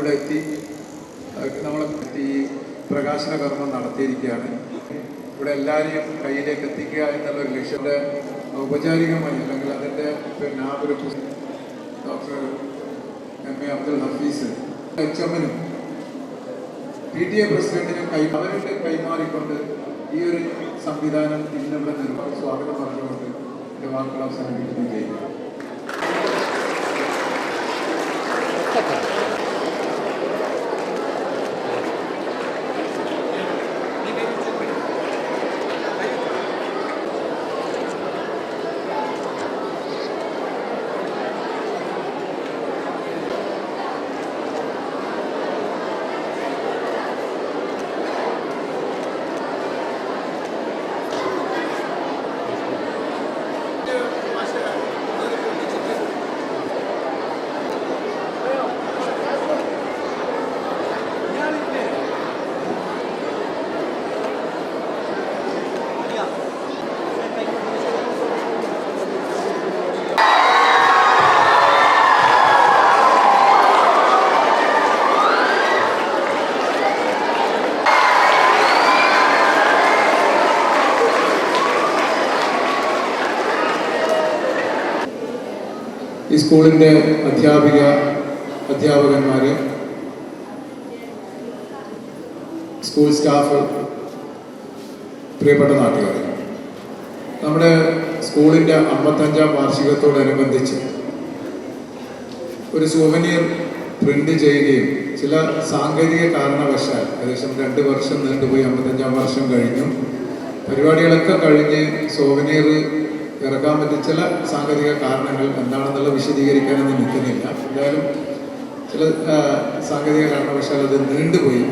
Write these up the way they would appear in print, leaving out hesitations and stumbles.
ഇവിടെ എത്തി നമ്മളെ ഈ പ്രകാശന കർമ്മം നടത്തിയിരിക്കുകയാണ്. ഇവിടെ എല്ലാവരെയും കയ്യിലേക്ക് എത്തിക്കുക എന്നുള്ളൊരു ലക്ഷ്യത്തെ ഔപചാരികമായി അല്ലെങ്കിൽ അതിൻ്റെ ആ ഒരു ഡോക്ടർ എം.എ. അബ്ദുൽ ഹഫീസ് എച്ച്.എമ്മിനും PTA പ്രസിഡന്റിനും അവരുടെ കൈമാറിക്കൊണ്ട് ഈ ഒരു സംവിധാനം ഇന്നിവിടെ നിർവഹിച്ച് സ്വാഗതം പറഞ്ഞുകൊണ്ട് എൻ്റെ വാക്കുകൾ അവസാനിപ്പിക്കുകയും ചെയ്യുന്നു. ഈ സ്കൂളിൻ്റെ അധ്യാപകന്മാർ, സ്കൂൾ സ്റ്റാഫ്, പ്രിയപ്പെട്ട നാട്ടുകാർ, നമ്മുടെ സ്കൂളിൻ്റെ 55ാം വാർഷികത്തോടനുബന്ധിച്ച് ഒരു സൂവനീർ പ്രിന്റ് ചെയ്യുകയും ചില സാങ്കേതിക കാരണവശാൽ ഏകദേശം 2 വർഷം നീണ്ടുപോയി 55ാം വർഷം കഴിഞ്ഞു. പരിപാടികളൊക്കെ കഴിഞ്ഞ് സൂവനീർ ഇറക്കാൻ പറ്റിയ ചില സാങ്കേതിക കാരണങ്ങൾ എന്താണെന്നുള്ള വിശദീകരിക്കാനൊന്നും നിൽക്കുന്നില്ല. എന്തായാലും ചില സാങ്കേതിക കാരണവശാൽ അത് നീണ്ടുപോയി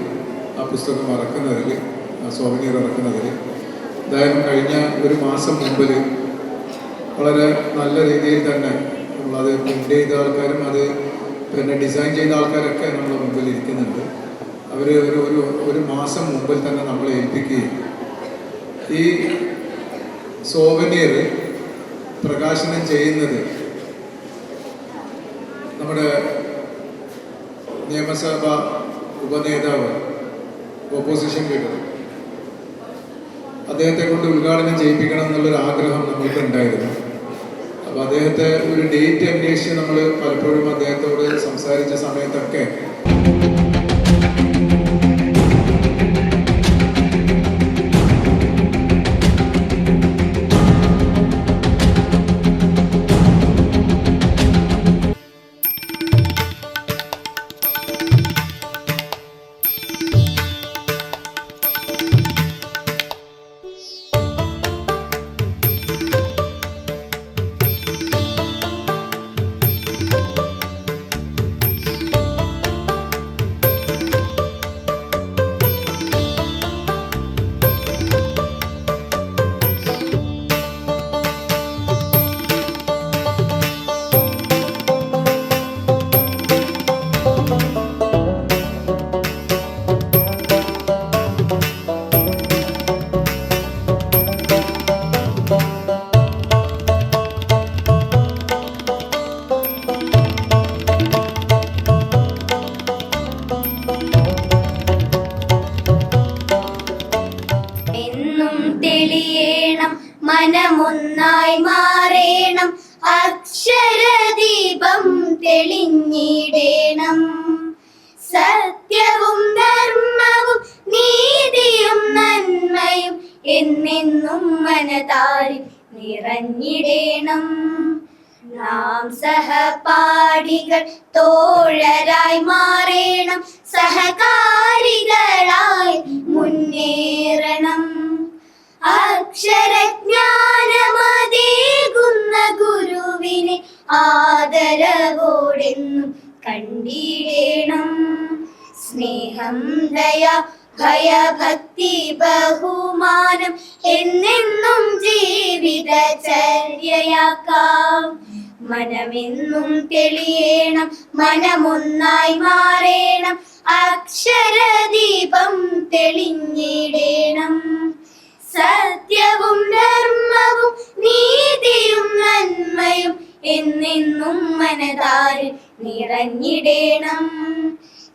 ആ പുസ്തകം ഇറക്കുന്നതിൽ, സോവനീർ ഇറക്കുന്നതിൽ. എന്തായാലും കഴിഞ്ഞ ഒരു മാസം മുമ്പിൽ വളരെ നല്ല രീതിയിൽ തന്നെ നമ്മളത് പ്രിൻ്റ് ചെയ്ത ആൾക്കാരും അത് പിന്നെ ഡിസൈൻ ചെയ്ത ആൾക്കാരൊക്കെ നമ്മുടെ മുമ്പിൽ ഇരിക്കുന്നുണ്ട്. അവർ ഒരു മാസം മുമ്പിൽ തന്നെ നമ്മളെ ഏൽപ്പിക്കുകയും ഈ സോവനീർ പ്രകാശനം ചെയ്യുന്നത് നമ്മുടെ നിയമസഭ ഉപനേതാവ്, ഓപ്പോസിഷൻ ലീഡർ, അദ്ദേഹത്തെ കൊണ്ട് ഉദ്ഘാടനം ചെയ്യിപ്പിക്കണം എന്നുള്ളൊരു ആഗ്രഹം നമ്മൾക്ക് ഉണ്ടായിരുന്നു. അപ്പോൾ അദ്ദേഹത്തെ ഒരു ഡേറ്റ് അന്വേഷിച്ച് നമ്മൾ പലപ്പോഴും അദ്ദേഹത്തോട് സംസാരിച്ച സമയത്തൊക്കെ മനമൊന്നായി മാറേണം, അക്ഷരദീപം തെളിഞ്ഞിടേണം. സത്യവും ധർമ്മവും നീതിയും നന്മയും എന്നെന്നും മനതാരിൽ നിറഞ്ഞിടേണം. നാം സഹപാഠികൾ തോഴരായി മാറേണം, സഹകാരികളായി മുന്നേറണം. അക്ഷരജ്ഞാനമതേകുന്ന ഗുരുവിനെ ആദരവോടെന്നും കണ്ടിടേണം. സ്നേഹം, ദയ, ഭയഭക്തി, ബഹുമാനം എന്നെന്നും ജീവിതചര്യയാക്കാം. മനമെന്നും തെളിയേണം, മനമൊന്നായി മാറേണം, അക്ഷരദീപം തെളിഞ്ഞിടേണം. സത്യവും ധർമ്മവും നീതിയും നന്മയും എന്നെന്നും മനതാരിൽ നിറഞ്ഞിടേണം.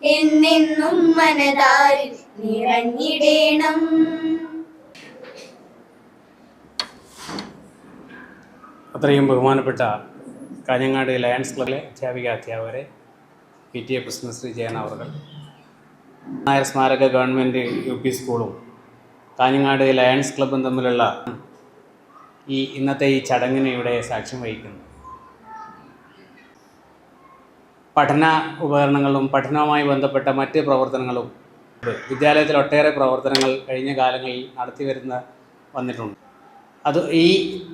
എന്നെന്നും മനതാരിൽ നിറഞ്ഞിടേണം. അത്രയും ബഹുമാനപ്പെട്ട കാഞ്ഞങ്ങാട് ലയൺസ് ക്ലബിലെ അധ്യാപകരെ, PTA പ്രസിഡന്റ് ശ്രീ ജയൻ അവർ, നായർ സ്മാരക ഗവൺമെൻറ് UP സ്കൂളും കാഞ്ഞങ്ങാട് ലയൺസ് ക്ലബും തമ്മിലുള്ള ഇന്നത്തെ ഈ ചടങ്ങിന് ഇവിടെ സാക്ഷ്യം വഹിക്കുന്നു. പഠന ഉപകരണങ്ങളും പഠനവുമായി ബന്ധപ്പെട്ട മറ്റ് പ്രവർത്തനങ്ങളും വിദ്യാലയത്തിൽ ഒട്ടേറെ പ്രവർത്തനങ്ങൾ കഴിഞ്ഞ കാലങ്ങളിൽ നടത്തി വന്നിട്ടുണ്ട്. അത് ഈ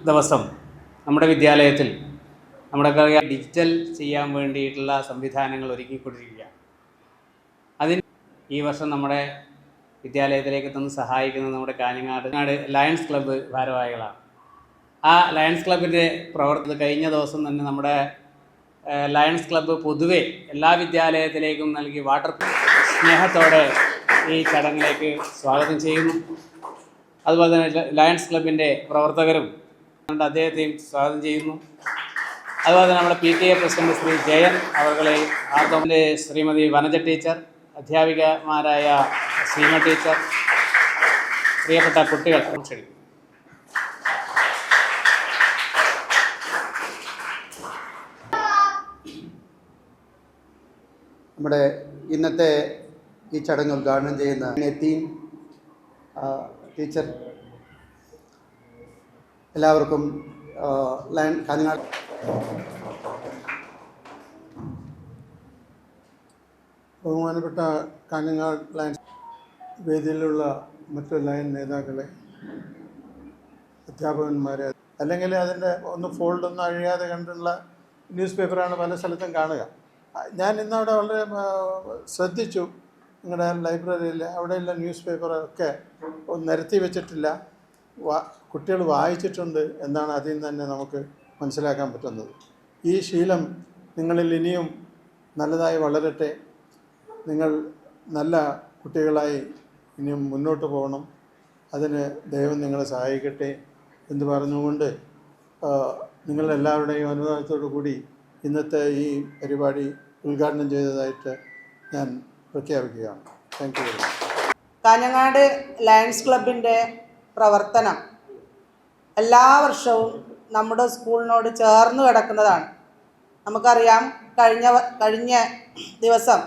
ദിവസം നമ്മുടെ വിദ്യാലയത്തിൽ നമ്മുടെ ഡിജിറ്റൽ ചെയ്യാൻ വേണ്ടിയിട്ടുള്ള സംവിധാനങ്ങൾ ഒരുക്കിക്കൊണ്ടിരിക്കുകയാണ്. അതിന് ഈ വർഷം നമ്മുടെ വിദ്യാലയത്തിലേക്ക് തന്ന് സഹായിക്കുന്നത് നമ്മുടെ കാഞ്ഞങ്ങാട് ലയൺസ് ക്ലബ്ബ് ഭാരവാഹികളാണ്. ആ ലയൺസ് ക്ലബിൻ്റെ കഴിഞ്ഞ ദിവസം തന്നെ നമ്മുടെ ലയൺസ് ക്ലബ്ബ് പൊതുവെ എല്ലാ വിദ്യാലയത്തിലേക്കും നൽകി വാട്ടർ സ്നേഹത്തോടെ ഈ ചടങ്ങിലേക്ക് സ്വാഗതം ചെയ്യുന്നു. അതുപോലെ തന്നെ ലയൺസ് ക്ലബിൻ്റെ പ്രവർത്തകരും അദ്ദേഹത്തെയും സ്വാഗതം ചെയ്യുന്നു. അതുപോലെ തന്നെ നമ്മുടെ PTA പ്രസിഡന്റ് ശ്രീ ജയൻ അവരുടെ ആർദ്ദമിൻ്റെ ശ്രീമതി വനജ ടീച്ചർ, അധ്യാപികമാരായ സീമ ടീച്ചർ, പ്രിയപ്പെട്ട കുട്ടികൾ ക്ഷണിക്കുന്നു. നമ്മുടെ ഇന്നത്തെ ഈ ചടങ്ങ് ഉദ്ഘാടനം ചെയ്യുന്ന നെത്തീൻ ടീച്ചർ, എല്ലാവർക്കും കാഞ്ഞങ്ങാട് ബഹുമാനപ്പെട്ട കാഞ്ഞങ്ങാട് ലയൺസ് വേദിയിലുള്ള മറ്റു ലയൺ നേതാക്കളെ, അധ്യാപകന്മാരെ, അല്ലെങ്കിൽ അതിൻ്റെ ഫോൾഡൊന്നും അഴിയാതെ കണ്ടുള്ള ന്യൂസ് പേപ്പറാണ് പല സ്ഥലത്തും കാണുക. ഞാൻ ഇന്നവിടെ വളരെ ശ്രദ്ധിച്ചു. നിങ്ങളുടെ ലൈബ്രറിയിൽ അവിടെയുള്ള ന്യൂസ് പേപ്പറൊക്കെ നിരത്തി വെച്ചിട്ടില്ല. കുട്ടികൾ വായിച്ചിട്ടുണ്ട് എന്നാണ് അതിൽ നിന്ന് തന്നെ നമുക്ക് മനസ്സിലാക്കാൻ പറ്റുന്നത്. ഈ ശീലം നിങ്ങളിൽ ഇനിയും നല്ലതായി വളരട്ടെ. നിങ്ങൾ നല്ല കുട്ടികളായി ഇനിയും മുന്നോട്ട് പോകണം. അതിന് ദൈവം നിങ്ങളെ സഹായിക്കട്ടെ എന്ന് പറഞ്ഞുകൊണ്ട് നിങ്ങളെല്ലാവരുടെയും അനുവാദത്തോടു കൂടി ഇന്നത്തെ ഈ പരിപാടി ഉദ്ഘാടനം ചെയ്തതായിട്ട് ഞാൻ പ്രഖ്യാപിക്കുകയാണ്. Thank you very much. Kanhangad lions ക്ലബിൻ്റെ പ്രവർത്തനം എല്ലാ വർഷവും നമ്മുടെ സ്കൂളിനോട് ചേർന്ന് കിടക്കുന്നതാണ്. നമുക്കറിയാം, കഴിഞ്ഞ ദിവസം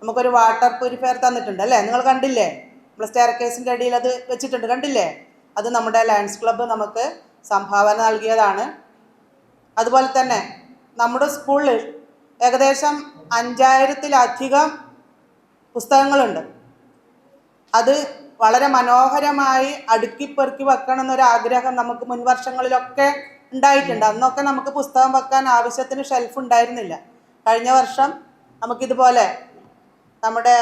നമുക്കൊരു വാട്ടർ പ്യൂരിഫയർ തന്നിട്ടുണ്ട് അല്ലേ? നിങ്ങൾ കണ്ടില്ലേ? നമ്മൾ സ്റ്റെയർ കേസിൻ്റെ അടിയിൽ അത് വെച്ചിട്ടുണ്ട്, കണ്ടില്ലേ? അത് നമ്മുടെ ലയൺസ് ക്ലബ്ബ് നമുക്ക് സംഭാവന നൽകിയതാണ്. അതുപോലെ തന്നെ നമ്മുടെ സ്കൂളിൽ ഏകദേശം 5000-ലധികം പുസ്തകങ്ങളുണ്ട്. അത് വളരെ മനോഹരമായി അടുക്കിപ്പെറുക്കി വെക്കണം എന്നൊരാഗ്രഹം നമുക്ക് മുൻവർഷങ്ങളിലൊക്കെ ഉണ്ടായിട്ടുണ്ട്. അന്നൊക്കെ നമുക്ക് പുസ്തകം വെക്കാൻ ആവശ്യത്തിന് ഷെൽഫ് ഉണ്ടായിരുന്നില്ല. കഴിഞ്ഞ വർഷം നമുക്കിതുപോലെ നമ്മുടെ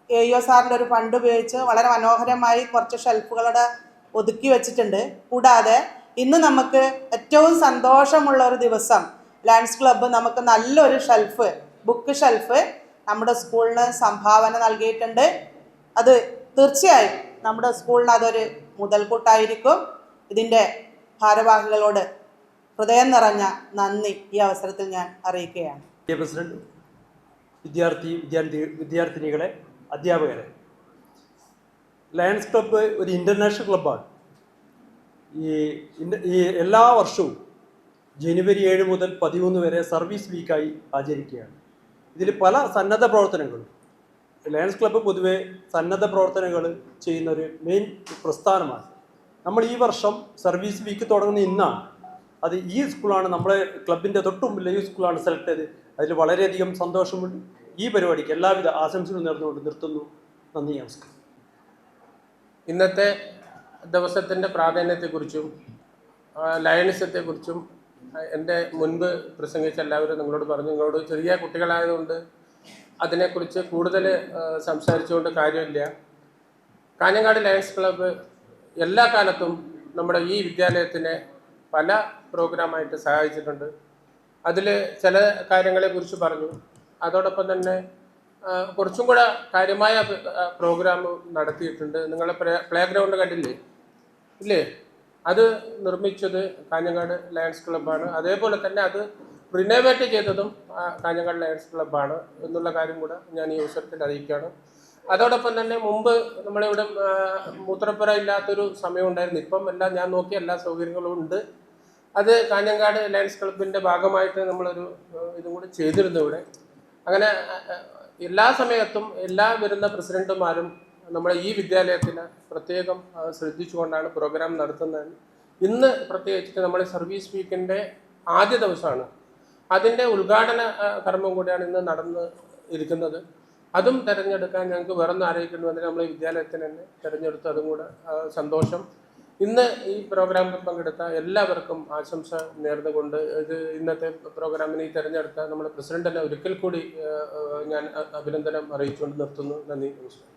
AO സാറിൻ്റെ ഒരു ഫണ്ട് ഉപയോഗിച്ച് വളരെ മനോഹരമായി കുറച്ച് ഷെൽഫുകളുടെ ഒതുക്കി വെച്ചിട്ടുണ്ട്. കൂടാതെ ഇന്ന് നമുക്ക് ഏറ്റവും സന്തോഷമുള്ള ഒരു ദിവസം, ലയൺസ് ക്ലബ്ബ് നമുക്ക് നല്ലൊരു ഷെൽഫ്, ബുക്ക് ഷെൽഫ് നമ്മുടെ സ്കൂളിന് സംഭാവന നൽകിയിട്ടുണ്ട്. അത് തീർച്ചയായും നമ്മുടെ സ്കൂളിന് അതൊരു മുതൽക്കൂട്ടായിരിക്കും. ഇതിൻ്റെ ഭാരവാഹികളോട് ഹൃദയം നിറഞ്ഞ നന്ദി ഈ അവസരത്തിൽ ഞാൻ അറിയിക്കുകയാണ്. പ്രസിഡന്റ്, വിദ്യാർത്ഥിനികളെ, അധ്യാപകരെ, ലയൺസ് ക്ലബ്ബ് ഒരു ഇൻ്റർനാഷണൽ ക്ലബ്ബാണ്. ഈ എല്ലാ വർഷവും ജനുവരി 7 മുതൽ 13 വരെ സർവീസ് വീക്കായി ആചരിക്കുകയാണ്. ഇതിൽ പല സന്നദ്ധ പ്രവർത്തനങ്ങളും, ലയൺസ് ക്ലബ്ബ് പൊതുവെ സന്നദ്ധ പ്രവർത്തനങ്ങൾ ചെയ്യുന്ന ഒരു മെയിൻ പ്രസ്ഥാനമാണ്. നമ്മൾ ഈ വർഷം സർവീസ് വീക്ക് തുടങ്ങുന്ന ഇന്നാണ്. അത് ഈ സ്കൂളാണ്, നമ്മുടെ ക്ലബിൻ്റെ തൊട്ടുമുമ്പിൽ ഈ സ്കൂളാണ് സെലക്ട് ചെയ്ത്. അതിൽ വളരെയധികം സന്തോഷമുണ്ട്. ഈ പരിപാടിക്ക് എല്ലാവിധ ആശംസകളും നേർന്നുകൊണ്ട് നിർത്തുന്നു. നന്ദി, നമസ്കാരം. ഇന്നത്തെ ദിവസത്തിൻ്റെ പ്രാധാന്യത്തെക്കുറിച്ചും ലയണിസത്തെക്കുറിച്ചും എൻ്റെ മുൻപ് പ്രസംഗിച്ച എല്ലാവരും നിങ്ങളോട് പറഞ്ഞു. നിങ്ങളോട് ചെറിയ കുട്ടികളായതുകൊണ്ട് അതിനെക്കുറിച്ച് കൂടുതൽ സംസാരിച്ചുകൊണ്ട് കാര്യമില്ല. കാഞ്ഞങ്ങാട് ലയൺസ് ക്ലബ്ബ് എല്ലാ കാലത്തും നമ്മുടെ ഈ വിദ്യാലയത്തിനെ പല പ്രോഗ്രാമായിട്ട് സഹായിച്ചിട്ടുണ്ട്. അതിൽ ചില കാര്യങ്ങളെക്കുറിച്ച് പറഞ്ഞു. അതോടൊപ്പം തന്നെ കുറച്ചും കൂടെ കാര്യമായ പ്രോഗ്രാം നടത്തിയിട്ടുണ്ട്. നിങ്ങളെ പ്ലേ ഗ്രൗണ്ട് കണ്ടില്ലേ? ഇല്ലേ? അത് നിർമ്മിച്ചത് കാഞ്ഞങ്ങാട് ലയൺസ് ക്ലബ്ബാണ്. അതേപോലെ തന്നെ അത് റിനോവേറ്റ് ചെയ്തതും കാഞ്ഞങ്ങാട് ലയൺസ് ക്ലബ്ബാണ് എന്നുള്ള കാര്യം കൂടെ ഞാൻ ഈ അവസരത്തിൽ അറിയിക്കുകയാണ്. അതോടൊപ്പം തന്നെ മുമ്പ് നമ്മളിവിടെ മൂത്രപ്പുര ഇല്ലാത്തൊരു സമയം ഉണ്ടായിരുന്നു. ഇപ്പം എല്ലാം ഞാൻ നോക്കിയ എല്ലാ സൗകര്യങ്ങളും ഉണ്ട്. അത് കാഞ്ഞങ്ങാട് ലയൺസ് ക്ലബിൻ്റെ ഭാഗമായിട്ട് നമ്മളൊരു ഇതും കൂടി ചെയ്തിരുന്നു ഇവിടെ. അങ്ങനെ എല്ലാ സമയത്തും എല്ലാ വരുന്ന പ്രസിഡന്റുമാരും നമ്മുടെ ഈ വിദ്യാലയത്തിൽ പ്രത്യേകം ശ്രദ്ധിച്ചുകൊണ്ടാണ് പ്രോഗ്രാം നടത്തുന്നത്. ഇന്ന് പ്രത്യേകിച്ചിട്ട് നമ്മുടെ സർവീസ് വീക്കിൻ്റെ ആദ്യ ദിവസമാണ്. അതിൻ്റെ ഉദ്ഘാടന കർമ്മം കൂടിയാണ് ഇന്ന് നടന്ന് ഇരിക്കുന്നത്. അതും തിരഞ്ഞെടുക്കാൻ ഞങ്ങൾക്ക് വേറൊന്നും ആലോചിക്കണമെന്ന് നമ്മൾ ഈ വിദ്യാലയത്തിന് തന്നെ തിരഞ്ഞെടുത്തു. അതും കൂടെ സന്തോഷം. ഇന്ന് ഈ പ്രോഗ്രാമിൽ പങ്കെടുത്ത എല്ലാവർക്കും ആശംസ നേർന്നുകൊണ്ട് ഇന്നത്തെ പ്രോഗ്രാമിന് ഈ തിരഞ്ഞെടുത്ത നമ്മുടെ പ്രസിഡന്റിനെ ഒരിക്കൽ കൂടി ഞാൻ അഭിനന്ദനം അറിയിച്ചുകൊണ്ട് നിർത്തുന്നു. നന്ദി, നമസ്കാരം.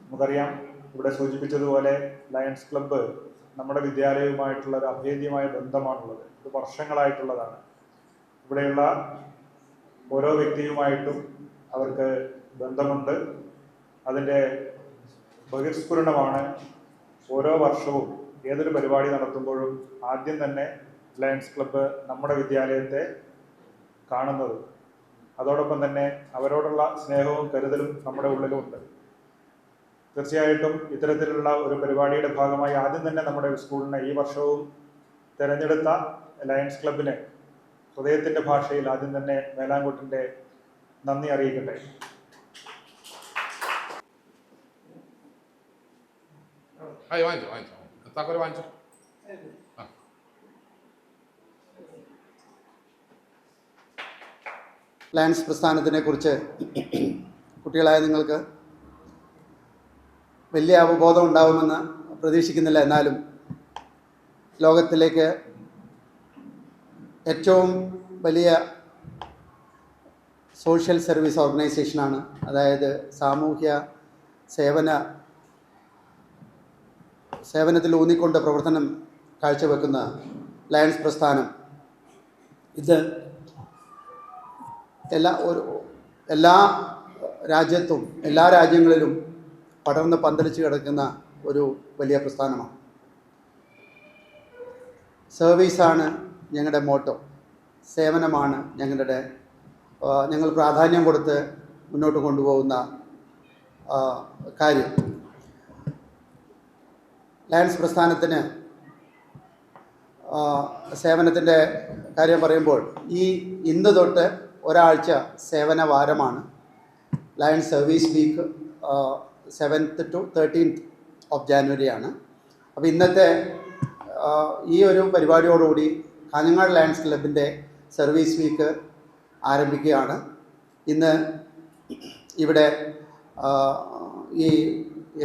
നമുക്കറിയാം, ഇവിടെ സൂചിപ്പിച്ചതുപോലെ ലയൺസ് ക്ലബ്ബ് നമ്മുടെ വിദ്യാലയവുമായിട്ടുള്ള ഒരു അഭേദ്യമായ ബന്ധമാണുള്ളത്. ഇത് വർഷങ്ങളായിട്ടുള്ളതാണ്. ഇവിടെയുള്ള ഓരോ വ്യക്തിയുമായിട്ടും അവർക്ക് ബന്ധമുണ്ട്. അതിൻ്റെ ബഹിർസ്ഫുരണമാണ് ഓരോ വർഷവും ഏതൊരു പരിപാടി നടത്തുമ്പോഴും ആദ്യം തന്നെ ലയൺസ് ക്ലബ്ബ് നമ്മുടെ വിദ്യാലയത്തെ കാണുന്നത്. അതോടൊപ്പം തന്നെ അവരോടുള്ള സ്നേഹവും കരുതലും നമ്മുടെ ഉള്ളിലുമുണ്ട്. തീർച്ചയായിട്ടും ഇത്തരത്തിലുള്ള ഒരു പരിപാടിയുടെ ഭാഗമായി ആദ്യം തന്നെ നമ്മുടെ സ്കൂളിനെ ഈ വർഷവും തിരഞ്ഞെടുത്ത ലയൺസ് ക്ലബിന് ഹൃദയത്തിൻ്റെ ഭാഷയിൽ ആദ്യം തന്നെ മേലാങ്കോട്ടിൻ്റെ നന്ദി അറിയിക്കട്ടെ. ലയൺസ് പ്രസ്ഥാനത്തിനെ കുറിച്ച് കുട്ടികളായ നിങ്ങൾക്ക് വലിയ അവബോധം ഉണ്ടാവുമെന്ന് പ്രതീക്ഷിക്കുന്നില്ല. എന്നാലും ലോകത്തിലേക്ക് ഏറ്റവും വലിയ സോഷ്യൽ സർവീസ് ഓർഗനൈസേഷനാണ്, അതായത് സാമൂഹ്യ സേവനത്തിൽ ഊന്നിക്കൊണ്ട് പ്രവർത്തനം കാഴ്ചവെക്കുന്ന ലയൺസ് പ്രസ്ഥാനം ഇത് എല്ലാ രാജ്യത്തും എല്ലാ രാജ്യങ്ങളിലും പടർന്ന് പന്തലിച്ച് കിടക്കുന്ന ഒരു വലിയ പ്രസ്ഥാനമാണ്. സർവീസാണ് ഞങ്ങളുടെ മോട്ടോ, സേവനമാണ് ഞങ്ങൾ പ്രാധാന്യം കൊടുത്ത് മുന്നോട്ട് കൊണ്ടുപോകുന്ന കാര്യം. ലയൺസ് പ്രസ്ഥാനത്തിന് സേവനത്തിൻ്റെ കാര്യം പറയുമ്പോൾ ഇന്ന് തൊട്ട് ഒരാഴ്ച സേവന വാരമാണ്. Lions service week 7th to 13th of January ആണ്. അപ്പോൾ ഇന്നത്തെ ഈ ഒരു പരിപാടിയോടുകൂടി കാഞ്ഞങ്ങാട് ലയൺസ് ക്ലബിൻ്റെ സർവീസ് വീക്ക് ആരംഭിക്കുകയാണ്. ഇന്ന് ഇവിടെ ഈ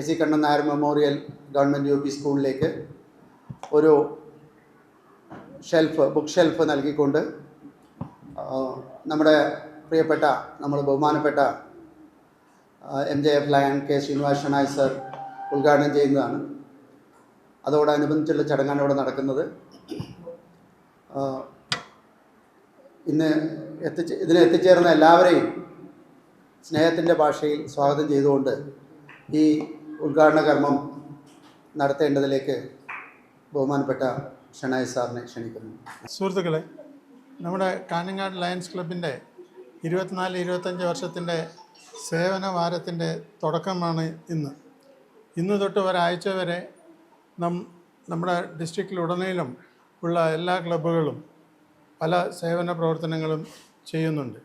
AC. Kannan Nair memorial government UP സ്കൂളിലേക്ക് ഒരു ബുക്ക് ഷെൽഫ് നൽകിക്കൊണ്ട് നമ്മുടെ പ്രിയപ്പെട്ട ബഹുമാനപ്പെട്ട MJF lion K Srinivas Shenoy sir ഉദ്ഘാടനം ചെയ്യുന്നതാണ്. അതോടനുബന്ധിച്ചുള്ള ചടങ്ങാണ് ഇവിടെ നടക്കുന്നത്. ഇതിന് എത്തിച്ചേർന്ന എല്ലാവരെയും സ്നേഹത്തിൻ്റെ ഭാഷയിൽ സ്വാഗതം ചെയ്തുകൊണ്ട് ഈ ഉദ്ഘാടന കർമ്മം നടത്തേണ്ടതിലേക്ക് ബഹുമാനപ്പെട്ട ഷണായ് സാറിനെ ക്ഷണിക്കുന്നു. സുഹൃത്തുക്കളെ, നമ്മുടെ കാഞ്ഞങ്ങാട് ലയൺസ് ക്ലബിൻ്റെ 24-25 വർഷത്തിൻ്റെ സേവന വാരത്തിൻ്റെ തുടക്കമാണ് ഇന്ന് തൊട്ട് ഒരാഴ്ച വരെ നമ്മുടെ ഡിസ്ട്രിക്റ്റിലുടനീളം ഉള്ള എല്ലാ ക്ലബ്ബുകളും പല സേവന പ്രവർത്തനങ്ങളും ചെയ്യുന്നുണ്ട്.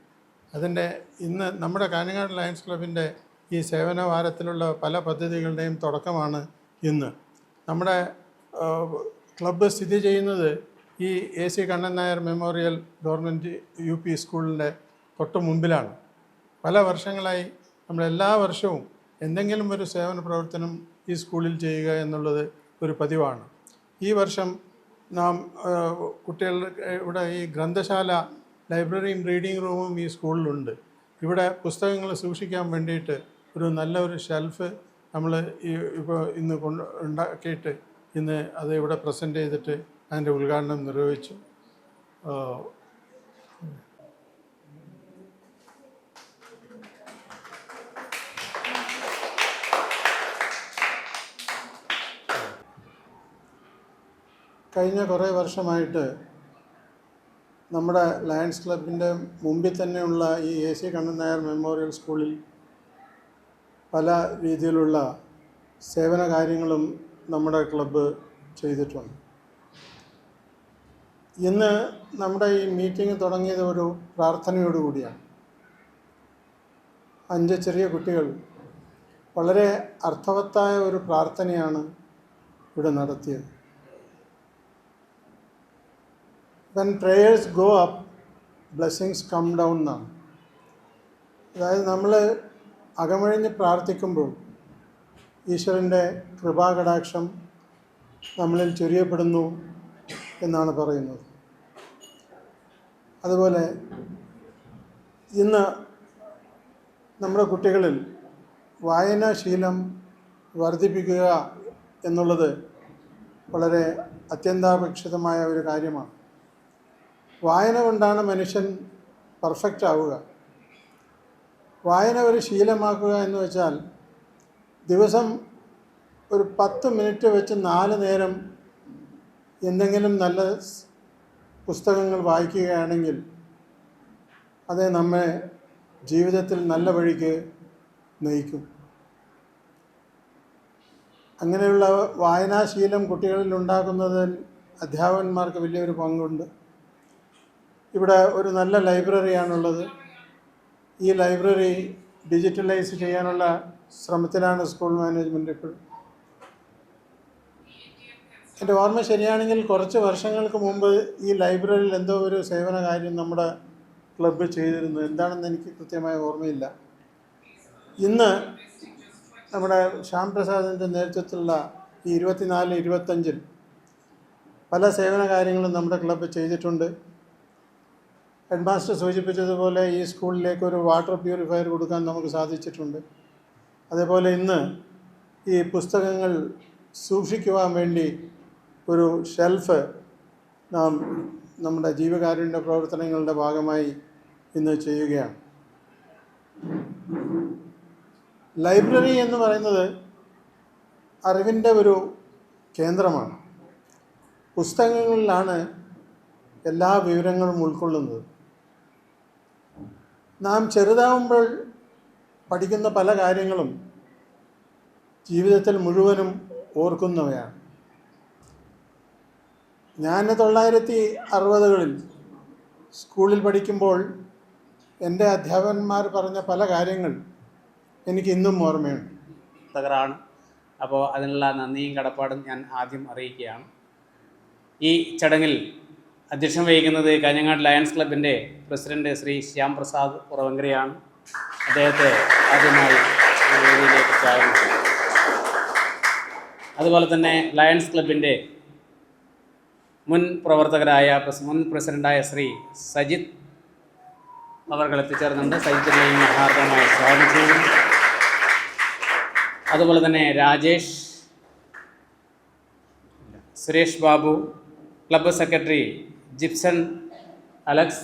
അതിൻ്റെ ഇന്ന് നമ്മുടെ കാഞ്ഞങ്ങാട് ലയൺസ് ക്ലബിൻ്റെ ഈ സേവന വാരത്തിലുള്ള പല പദ്ധതികളുടെയും തുടക്കമാണ് ഇന്ന്. നമ്മുടെ ക്ലബ്ബ് സ്ഥിതി ചെയ്യുന്നത് ഈ AC. Kannan Nair memorial government UP സ്കൂളിൻ്റെ തൊട്ട് മുമ്പിലാണ്. പല വർഷങ്ങളായി നമ്മളെല്ലാ വർഷവും എന്തെങ്കിലും ഒരു സേവന പ്രവർത്തനം ഈ സ്കൂളിൽ ചെയ്യുക എന്നുള്ളത് ഒരു പതിവാണ്. ഈ വർഷം നാം ഇവിടെ ഈ ഗ്രന്ഥശാല, ലൈബ്രറിയും റീഡിംഗ് റൂമും ഈ സ്കൂളിലുണ്ട്. ഇവിടെ പുസ്തകങ്ങൾ സൂക്ഷിക്കാൻ വേണ്ടിയിട്ട് നല്ലൊരു ഷെൽഫ് നമ്മൾ ഇന്ന് ഉണ്ടാക്കിയിട്ട് അത് ഇവിടെ പ്രസൻറ്റ് ചെയ്തിട്ട് അതിൻ്റെ ഉദ്ഘാടനം നിർവഹിച്ചു. കഴിഞ്ഞ കുറേ വർഷമായിട്ട് നമ്മുടെ ലയൺസ് ക്ലബിൻ്റെ മുമ്പിൽ തന്നെയുള്ള ഈ AC കണ്ണൻ നായർ മെമ്മോറിയൽ സ്കൂളിൽ പല രീതിയിലുള്ള സേവന കാര്യങ്ങളും നമ്മുടെ ക്ലബ്ബ് ചെയ്തിട്ടുണ്ട്. ഇന്ന് നമ്മുടെ ഈ മീറ്റിംഗ് തുടങ്ങിയത് ഒരു പ്രാർത്ഥനയോടുകൂടിയാണ്. 5 ചെറിയ കുട്ടികൾ വളരെ അർത്ഥവത്തായ ഒരു പ്രാർത്ഥനയാണ് ഇവിടെ നടത്തിയത്. When prayers go up, blessings come down എന്നാണ്. അതായത് നമ്മൾ അകമഴിഞ്ഞ് പ്രാർത്ഥിക്കുമ്പോൾ ഈശ്വരൻ്റെ കൃപാകടാക്ഷം നമ്മളിൽ ചൊരിയപ്പെടുന്നു എന്നാണ് പറയുന്നത്. അതുപോലെ ഇന്ന് നമ്മുടെ കുട്ടികളിൽ വായനാശീലം വർദ്ധിപ്പിക്കുക എന്നുള്ളത് വളരെ അത്യന്താപേക്ഷിതമായ ഒരു കാര്യമാണ്. വായന കൊണ്ടാണ് മനുഷ്യൻ പെർഫെക്റ്റ് ആവുക. വായന ഒരു ശീലമാക്കുക എന്ന് വെച്ചാൽ ദിവസം ഒരു 10 മിനിറ്റ് വെച്ച് 4 നേരം എന്തെങ്കിലും നല്ല പുസ്തകങ്ങൾ വായിക്കുകയാണെങ്കിൽ അത് നമ്മെ ജീവിതത്തിൽ നല്ല വഴിക്ക് നയിക്കും. അങ്ങനെയുള്ള വായനാശീലം കുട്ടികളിൽ ഉണ്ടാക്കുന്നതിൽ അധ്യാപകന്മാർക്ക് വലിയൊരു പങ്കുണ്ട്. ഇവിടെ ഒരു നല്ല ലൈബ്രറിയാണുള്ളത്. ഈ ലൈബ്രറി ഡിജിറ്റലൈസ് ചെയ്യാനുള്ള ശ്രമത്തിലാണ് സ്കൂൾ മാനേജ്മെൻറ്റ് ഇപ്പോഴും. എൻ്റെ ഓർമ്മ ശരിയാണെങ്കിൽ കുറച്ച് വർഷങ്ങൾക്ക് മുമ്പ് ഈ ലൈബ്രറിയിൽ എന്തോ ഒരു സേവന കാര്യം നമ്മുടെ ക്ലബ്ബ് ചെയ്തിരുന്നു. എന്താണെന്ന് എനിക്ക് കൃത്യമായ ഓർമ്മയില്ല. ഇന്ന് നമ്മുടെ ശ്യാം പ്രസാദിൻ്റെ നേതൃത്വത്തിലുള്ള ഈ 24-25 പല സേവന കാര്യങ്ങളും നമ്മുടെ ക്ലബ്ബ് ചെയ്തിട്ടുണ്ട്. ഹെഡ് മാസ്റ്റർ സൂചിപ്പിച്ചതുപോലെ ഈ സ്കൂളിലേക്ക് ഒരു വാട്ടർ പ്യൂരിഫയർ കൊടുക്കാൻ നമുക്ക് സാധിച്ചിട്ടുണ്ട്. അതേപോലെ ഇന്ന് ഈ പുസ്തകങ്ങൾ സൂക്ഷിക്കുവാൻ വേണ്ടി ഒരു ഷെൽഫ് നാം നമ്മുടെ ജീവകാരുണ്യ പ്രവർത്തനങ്ങളുടെ ഭാഗമായി ഇന്ന് ചെയ്യുകയാണ്. ലൈബ്രറി എന്ന് പറയുന്നത് അറിവിൻ്റെ ഒരു കേന്ദ്രമാണ്. പുസ്തകങ്ങളിലാണ് എല്ലാ വിവരങ്ങളും ഉൾക്കൊള്ളുന്നത്. നാം ചെറുതാവുമ്പോൾ പഠിക്കുന്ന പല കാര്യങ്ങളും ജീവിതത്തിൽ മുഴുവനും ഓർക്കുന്നവയാണ്. ഞാൻ 1960കളിൽ സ്കൂളിൽ പഠിക്കുമ്പോൾ എൻ്റെ അധ്യാപകന്മാർ പറഞ്ഞ പല കാര്യങ്ങൾ എനിക്ക് ഇന്നും ഓർമ്മയുണ്ട്. തകരാണ്. അപ്പോൾ അതിനുള്ള നന്ദിയും കടപ്പാടും ഞാൻ ആദ്യം അറിയിക്കുകയാണ്. ഈ ചടങ്ങിൽ അധ്യക്ഷം വഹിക്കുന്നത് കാഞ്ഞങ്ങാട് ലയൺസ് ക്ലബിൻ്റെ പ്രസിഡന്റ് ശ്രീ ശ്യാം പ്രസാദ് ഉറവങ്കരയാണ്. അദ്ദേഹത്തെ ആദ്യമായി വേദിയിലേക്ക് സ്വാഗതം ചെയ്യും. അതുപോലെ തന്നെ ലയൺസ് ക്ലബിൻ്റെ മുൻ പ്രസിഡൻ്റായ ശ്രീ സജിത് അവർ എത്തിച്ചേർന്നുണ്ട്. സജിത്തിനെയും ഹാർദമായി സ്വാഗതം ചെയ്യുന്നു. അതുപോലെ തന്നെ Rajesh, Suresh Babu, club secretary Jipson Alex,